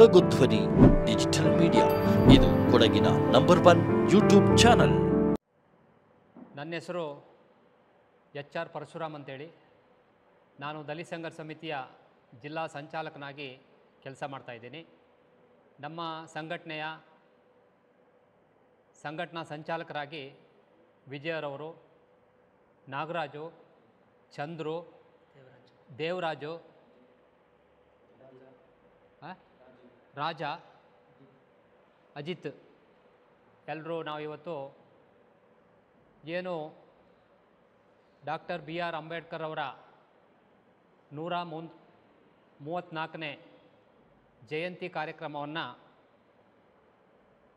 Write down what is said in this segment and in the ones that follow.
ಕೊಡಗು ಧ್ವನಿ digital media, ಇದು ಕೊಡಗಿನ ನಂಬರ್ 1 ಯೂಟ್ಯೂಬ್ ಚಾನಲ್. ನನ್ನ ಹೆಸರು HR ಪರಶುರಾಮ್ ಅಂತೇಳಿ. ನಾನು ದಲಿತ ಸಂಘರ್ಷ ಸಮಿತಿಯ ಜಿಲ್ಲಾ ಸಂಚಾಲಕನಾಗಿ ಕೆಲಸ ಮಾಡ್ತಾಯಿದ್ದೀನಿ. ನಮ್ಮ ಸಂಘಟನಾ ಸಂಚಾಲಕರಾಗಿ ವಿಜಯರವರು, ನಾಗರಾಜು, ಚಂದ್ರು, ದೇವರಾಜು, ರಾಜ, ಅಜಿತ್ ಎಲ್ಲರೂ ನಾವಿವತ್ತು ಏನು ಡಾಕ್ಟರ್ BR ಅಂಬೇಡ್ಕರ್ ಅವರ 134ನೇ ಜಯಂತಿ ಕಾರ್ಯಕ್ರಮವನ್ನು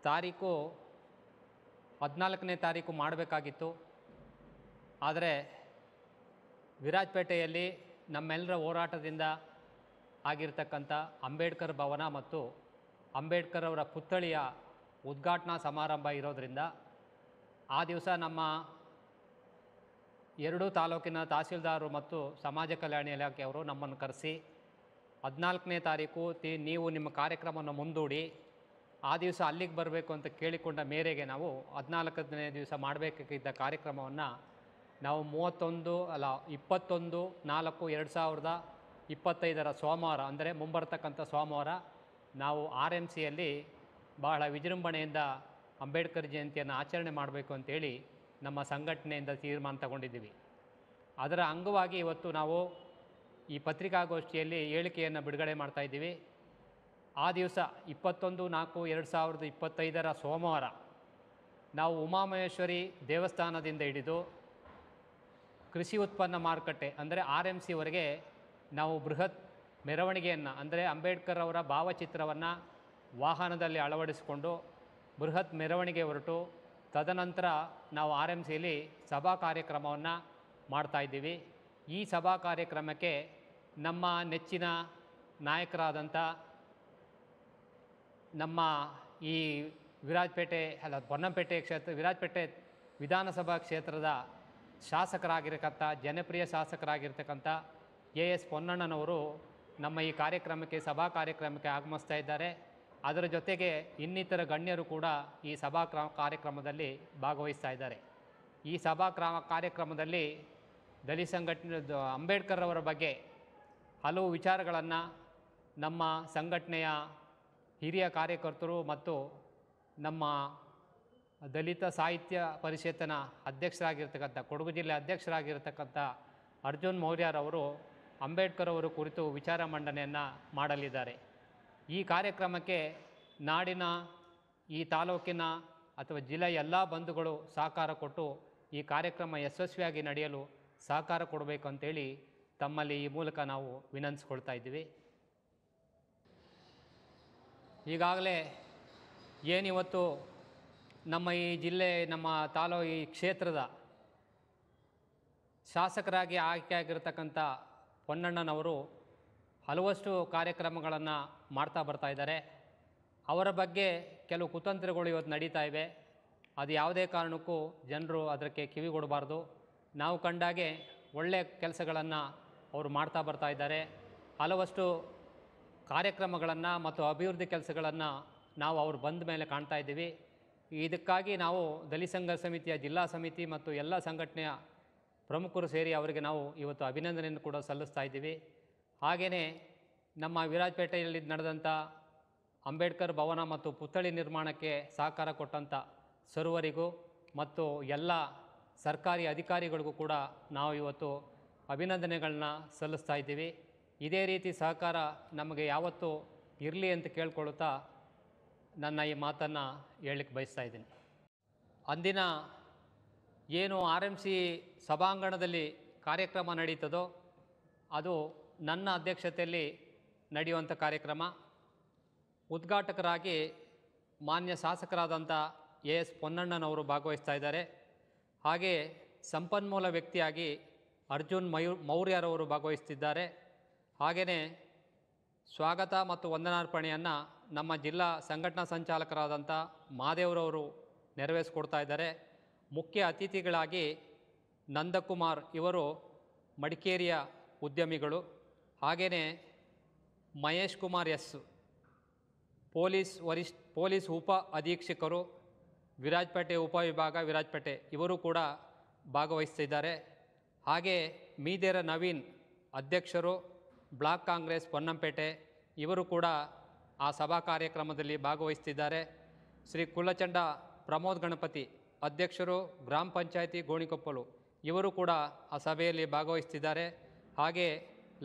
ತಾರೀಕು 14ನೇ ತಾರೀಕು ಮಾಡಬೇಕಾಗಿತ್ತು. ಆದರೆ ವಿರಾಜಪೇಟೆಯಲ್ಲಿ ನಮ್ಮೆಲ್ಲರ ಹೋರಾಟದಿಂದ ಆಗಿರ್ತಕ್ಕಂಥ ಅಂಬೇಡ್ಕರ್ ಭವನ ಮತ್ತು ಅಂಬೇಡ್ಕರ್ ಅವರ ಪುತ್ಥಳಿಯ ಉದ್ಘಾಟನಾ ಸಮಾರಂಭ ಇರೋದರಿಂದ ಆ ದಿವಸ ನಮ್ಮ ಎರಡೂ ತಾಲೂಕಿನ ತಹಸೀಲ್ದಾರರು ಮತ್ತು ಸಮಾಜ ಕಲ್ಯಾಣ ಇಲಾಖೆಯವರು ನಮ್ಮನ್ನು ಕರೆಸಿ 14ನೇ ತಾರೀಕು ನೀವು ನಿಮ್ಮ ಕಾರ್ಯಕ್ರಮವನ್ನು ಮುಂದೂಡಿ ಆ ದಿವಸ ಅಲ್ಲಿಗೆ ಬರಬೇಕು ಅಂತ ಕೇಳಿಕೊಂಡ ಮೇರೆಗೆ ನಾವು 14ನೇ ದಿವಸ ಮಾಡಬೇಕಾಗಿದ್ದ ಕಾರ್ಯಕ್ರಮವನ್ನು ನಾವು 21/4/2025 ಸೋಮವಾರ, ಅಂದರೆ ಮುಂಬರ್ತಕ್ಕಂಥ ಸೋಮವಾರ ನಾವು RMCಯಲ್ಲಿ ಬಹಳ ವಿಜೃಂಭಣೆಯಿಂದ ಅಂಬೇಡ್ಕರ್ ಜಯಂತಿಯನ್ನು ಆಚರಣೆ ಮಾಡಬೇಕು ಅಂತೇಳಿ ನಮ್ಮ ಸಂಘಟನೆಯಿಂದ ತೀರ್ಮಾನ ತಗೊಂಡಿದ್ದೀವಿ. ಅದರ ಅಂಗವಾಗಿ ಇವತ್ತು ನಾವು ಈ ಪತ್ರಿಕಾಗೋಷ್ಠಿಯಲ್ಲಿ ಹೇಳಿಕೆಯನ್ನು ಬಿಡುಗಡೆ ಮಾಡ್ತಾಯಿದ್ದೀವಿ. ಆ ದಿವಸ 21/4/2025 ಸೋಮವಾರ ನಾವು ಉಮಾಮಹೇಶ್ವರಿ ದೇವಸ್ಥಾನದಿಂದ ಹಿಡಿದು ಕೃಷಿ ಉತ್ಪನ್ನ ಮಾರುಕಟ್ಟೆ ಅಂದರೆ RMCವರೆಗೆ ನಾವು ಬೃಹತ್ ಮೆರವಣಿಗೆಯನ್ನು, ಅಂದರೆ ಅಂಬೇಡ್ಕರ್ ಅವರ ಭಾವಚಿತ್ರವನ್ನು ವಾಹನದಲ್ಲಿ ಅಳವಡಿಸಿಕೊಂಡು ಬೃಹತ್ ಮೆರವಣಿಗೆ ಹೊರಟು ತದನಂತರ ನಾವು RMCಯಲ್ಲಿ ಸಭಾ ಕಾರ್ಯಕ್ರಮವನ್ನು ಮಾಡ್ತಾಯಿದ್ದೀವಿ. ಈ ಸಭಾ ಕಾರ್ಯಕ್ರಮಕ್ಕೆ ನಮ್ಮ ನೆಚ್ಚಿನ ನಾಯಕರಾದಂಥ ನಮ್ಮ ಈ ವಿರಾಜಪೇಟೆ ವಿಧಾನಸಭಾ ಕ್ಷೇತ್ರದ ಶಾಸಕರಾಗಿರ್ತಕ್ಕಂಥ ಜನಪ್ರಿಯ ಶಾಸಕರಾಗಿರ್ತಕ್ಕಂಥ AS ಪೊನ್ನಣ್ಣನವರು ನಮ್ಮ ಈ ಸಭಾ ಕಾರ್ಯಕ್ರಮಕ್ಕೆ ಆಗಮಿಸ್ತಾ ಇದ್ದಾರೆ. ಅದರ ಜೊತೆಗೆ ಇನ್ನಿತರ ಗಣ್ಯರು ಕೂಡ ಈ ಸಭಾ ಕಾರ್ಯಕ್ರಮದಲ್ಲಿ ಭಾಗವಹಿಸ್ತಾ ಇದ್ದಾರೆ. ಈ ಸಭಾ ಕಾರ್ಯಕ್ರಮದಲ್ಲಿ ದಲಿತ ಸಂಘಟನೆ ಅಂಬೇಡ್ಕರ್ ಅವರ ಬಗ್ಗೆ ಹಲವು ವಿಚಾರಗಳನ್ನು ನಮ್ಮ ಸಂಘಟನೆಯ ಹಿರಿಯ ಕಾರ್ಯಕರ್ತರು ಮತ್ತು ನಮ್ಮ ದಲಿತ ಸಾಹಿತ್ಯ ಪರಿಷತ್ತಿನ ಅಧ್ಯಕ್ಷರಾಗಿರ್ತಕ್ಕಂಥ ಕೊಡಗು ಜಿಲ್ಲೆ ಅಧ್ಯಕ್ಷರಾಗಿರ್ತಕ್ಕಂಥ ಅರ್ಜುನ್ ಮೌರ್ಯರವರು ಅಂಬೇಡ್ಕರ್ ಅವರು ಕುರಿತು ವಿಚಾರ ಮಂಡನೆಯನ್ನು ಮಾಡಲಿದ್ದಾರೆ. ಈ ಕಾರ್ಯಕ್ರಮಕ್ಕೆ ನಾಡಿನ ಈ ತಾಲೂಕಿನ ಅಥವಾ ಜಿಲ್ಲೆಯ ಎಲ್ಲ ಬಂಧುಗಳು ಸಹಕಾರ ಕೊಟ್ಟು ಈ ಕಾರ್ಯಕ್ರಮ ಯಶಸ್ವಿಯಾಗಿ ನಡೆಯಲು ಸಹಕಾರ ಕೊಡಬೇಕು ಅಂತೇಳಿ ತಮ್ಮಲ್ಲಿ ಈ ಮೂಲಕ ನಾವು ವಿನಂತಿಸ್ಕೊಳ್ತಾ ಇದ್ದೀವಿ. ಈಗಾಗಲೇ ಏನಿವತ್ತು ನಮ್ಮ ಈ ಜಿಲ್ಲೆ, ನಮ್ಮ ಈ ಕ್ಷೇತ್ರದ ಶಾಸಕರಾಗಿ ಆಯ್ಕೆಯಾಗಿರ್ತಕ್ಕಂಥ ಪೊನ್ನಣ್ಣನವರು ಹಲವಷ್ಟು ಕಾರ್ಯಕ್ರಮಗಳನ್ನು ಮಾಡ್ತಾ ಬರ್ತಾ ಇದ್ದಾರೆ. ಅವರ ಬಗ್ಗೆ ಕೆಲವು ಕುತಂತ್ರಗಳು ಇವತ್ತು ನಡೀತಾ ಇವೆ. ಅದು ಯಾವುದೇ ಕಾರಣಕ್ಕೂ ಜನರು ಅದಕ್ಕೆ ಕಿವಿಗೊಡಬಾರ್ದು. ನಾವು ಕಂಡಾಗೆ ಒಳ್ಳೆಯ ಕೆಲಸಗಳನ್ನು ಅವರು ಮಾಡ್ತಾ ಬರ್ತಾ ಇದ್ದಾರೆ. ಹಲವಷ್ಟು ಕಾರ್ಯಕ್ರಮಗಳನ್ನು ಮತ್ತು ಅಭಿವೃದ್ಧಿ ಕೆಲಸಗಳನ್ನು ನಾವು ಅವ್ರು ಬಂದ ಮೇಲೆ ಕಾಣ್ತಾ ಇದ್ದೀವಿ. ಇದಕ್ಕಾಗಿ ನಾವು ದಲಿತ ಸಂಘರ್ಷ ಸಮಿತಿಯ ಜಿಲ್ಲಾ ಸಮಿತಿ ಮತ್ತು ಎಲ್ಲ ಸಂಘಟನೆಯ ಪ್ರಮುಖರು ಸೇರಿ ಅವರಿಗೆ ನಾವು ಇವತ್ತು ಅಭಿನಂದನೆಯನ್ನು ಕೂಡ ಸಲ್ಲಿಸ್ತಾ ಇದ್ದೀವಿ. ಹಾಗೆಯೇ ನಮ್ಮ ವಿರಾಜಪೇಟೆಯಲ್ಲಿ ನಡೆದಂಥ ಅಂಬೇಡ್ಕರ್ ಭವನ ಮತ್ತು ಪುತ್ಥಳಿ ನಿರ್ಮಾಣಕ್ಕೆ ಸಹಕಾರ ಕೊಟ್ಟಂಥ ಸರ್ವರಿಗೂ ಮತ್ತು ಎಲ್ಲ ಸರ್ಕಾರಿ ಅಧಿಕಾರಿಗಳಿಗೂ ಕೂಡ ನಾವು ಇವತ್ತು ಅಭಿನಂದನೆಗಳನ್ನ ಸಲ್ಲಿಸ್ತಾ ಇದ್ದೀವಿ. ಇದೇ ರೀತಿ ಸಹಕಾರ ನಮಗೆ ಯಾವತ್ತೂ ಇರಲಿ ಅಂತ ಕೇಳ್ಕೊಳ್ಳುತ್ತಾ ನನ್ನ ಈ ಮಾತನ್ನು ಹೇಳಲಿಕ್ಕೆ ಬಯಸ್ತಾ ಇದ್ದೀನಿ. ಅಂದಿನ ಏನು RMC ಸಭಾಂಗಣದಲ್ಲಿ ಕಾರ್ಯಕ್ರಮ ನಡೀತದೋ ಅದು ನನ್ನ ಅಧ್ಯಕ್ಷತೆಯಲ್ಲಿ ನಡೆಯುವಂಥ ಕಾರ್ಯಕ್ರಮ. ಉದ್ಘಾಟಕರಾಗಿ ಮಾನ್ಯ ಶಾಸಕರಾದಂಥ AS ಪೊನ್ನಣ್ಣನವರು ಭಾಗವಹಿಸ್ತಾ ಇದ್ದಾರೆ. ಹಾಗೆ ಸಂಪನ್ಮೂಲ ವ್ಯಕ್ತಿಯಾಗಿ ಅರ್ಜುನ್ ಮೌರ್ಯರವರು ಭಾಗವಹಿಸ್ತಿದ್ದಾರೆ. ಹಾಗೆಯೇ ಸ್ವಾಗತ ಮತ್ತು ವಂದನಾರ್ಪಣೆಯನ್ನು ನಮ್ಮ ಜಿಲ್ಲಾ ಸಂಘಟನಾ ಸಂಚಾಲಕರಾದಂಥ ಮಹಾದೇವರವರು ನೆರವೇರಿಸ್ಕೊಡ್ತಾ ಇದ್ದಾರೆ. ಮುಖ್ಯ ಅತಿಥಿಗಳಾಗಿ ನಂದಕುಮಾರ್ ಇವರು ಮಡಿಕೇರಿಯ ಉದ್ಯಮಿಗಳು. ಹಾಗೆಯೇ ಮಹೇಶ್ ಕುಮಾರ್ ಎಸ್ ಪೊಲೀಸ್ ಉಪ ಅಧೀಕ್ಷಕರು ವಿರಾಜಪೇಟೆ ಉಪವಿಭಾಗ ವಿರಾಜಪೇಟೆ ಇವರು ಕೂಡ ಭಾಗವಹಿಸ್ತಿದ್ದಾರೆ. ಹಾಗೆ ಮೀದೇರ ನವೀನ್ ಅಧ್ಯಕ್ಷರು ಬ್ಲಾಕ್ ಕಾಂಗ್ರೆಸ್ ಪೊನ್ನಂಪೇಟೆ ಇವರು ಕೂಡ ಆ ಸಭಾ ಕಾರ್ಯಕ್ರಮದಲ್ಲಿ ಭಾಗವಹಿಸ್ತಿದ್ದಾರೆ. ಶ್ರೀ ಕುಲಚಂಡ ಪ್ರಮೋದ್ ಗಣಪತಿ ಅಧ್ಯಕ್ಷರು ಗ್ರಾಮ ಪಂಚಾಯಿತಿ ಗೋಣಿಕೊಪ್ಪಲು ಇವರು ಕೂಡ ಆ ಸಭೆಯಲ್ಲಿ ಭಾಗವಹಿಸ್ತಿದ್ದಾರೆ. ಹಾಗೆ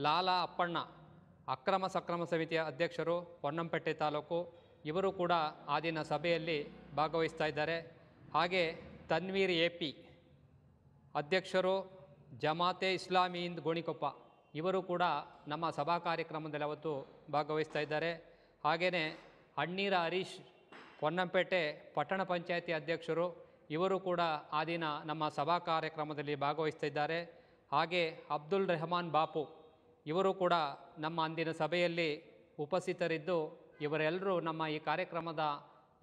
ಲಾಲಾ ಅಪ್ಪಣ್ಣ ಅಕ್ರಮ ಸಕ್ರಮ ಸಮಿತಿಯ ಅಧ್ಯಕ್ಷರು ಪೊನ್ನಂಪೇಟೆ ತಾಲೂಕು ಇವರು ಕೂಡ ಆ ದಿನ ಸಭೆಯಲ್ಲಿ ಭಾಗವಹಿಸ್ತಾ ಇದ್ದಾರೆ. ಹಾಗೆ ತನ್ವೀರ್ AP ಅಧ್ಯಕ್ಷರು ಜಮಾತೆ ಇಸ್ಲಾಮಿ ಹಿಂದ್ ಗೋಣಿಕೊಪ್ಪ ಇವರು ಕೂಡ ನಮ್ಮ ಸಭಾ ಕಾರ್ಯಕ್ರಮದಲ್ಲಿ ಅವತ್ತು ಭಾಗವಹಿಸ್ತಾ ಇದ್ದಾರೆ. ಹಾಗೆಯೇ ಅಣ್ಣೀರ ಹರೀಶ್ ಪೊನ್ನಂಪೇಟೆ ಪಟ್ಟಣ ಪಂಚಾಯತಿ ಅಧ್ಯಕ್ಷರು ಇವರು ಕೂಡ ಆ ದಿನ ನಮ್ಮ ಸಭಾ ಕಾರ್ಯಕ್ರಮದಲ್ಲಿ ಭಾಗವಹಿಸ್ತಿದ್ದಾರೆ. ಹಾಗೆ ಅಬ್ದುಲ್ ರೆಹಮಾನ್ ಬಾಪು ಇವರು ಕೂಡ ನಮ್ಮ ಅಂದಿನ ಸಭೆಯಲ್ಲಿ ಉಪಸ್ಥಿತರಿದ್ದು ಇವರೆಲ್ಲರೂ ನಮ್ಮ ಈ ಕಾರ್ಯಕ್ರಮದ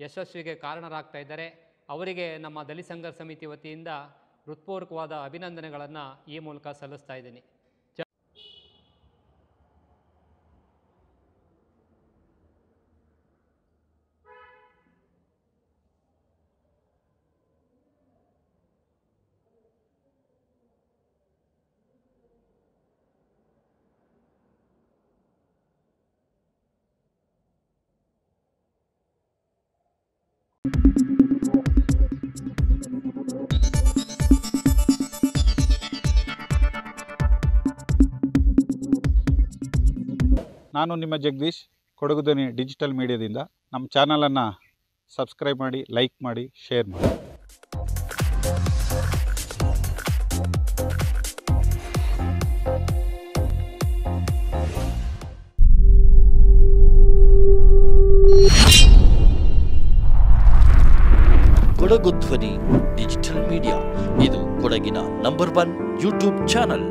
ಯಶಸ್ವಿಗೆ ಕಾರಣರಾಗ್ತಾ ಇದ್ದಾರೆ. ಅವರಿಗೆ ನಮ್ಮ ದಲಿತ ಸಂಘರ್ಷ ಸಮಿತಿ ವತಿಯಿಂದ ಹೃತ್ಪೂರ್ವಕವಾದ ಅಭಿನಂದನೆಗಳನ್ನು ಈ ಮೂಲಕ ಸಲ್ಲಿಸ್ತಾ ಇದ್ದೀನಿ. ನಾನು ನಿಮ್ಮ ಜಗದೀಶ್, ಕೊಡಗು ಧ್ವನಿ ಡಿಜಿಟಲ್ ಮೀಡಿಯಾದಿಂದ. ನಮ್ಮ ಚಾನಲನ್ನು ಸಬ್ಸ್ಕ್ರೈಬ್ ಮಾಡಿ, ಲೈಕ್ ಮಾಡಿ, ಶೇರ್ ಮಾಡಿ. ಕೊಡಗು ಧ್ವನಿ ಡಿಜಿಟಲ್ ಮೀಡಿಯಾ ಇದು ಕೊಡಗಿನ ನಂಬರ್ 1 ಯೂಟ್ಯೂಬ್ ಚಾನಲ್.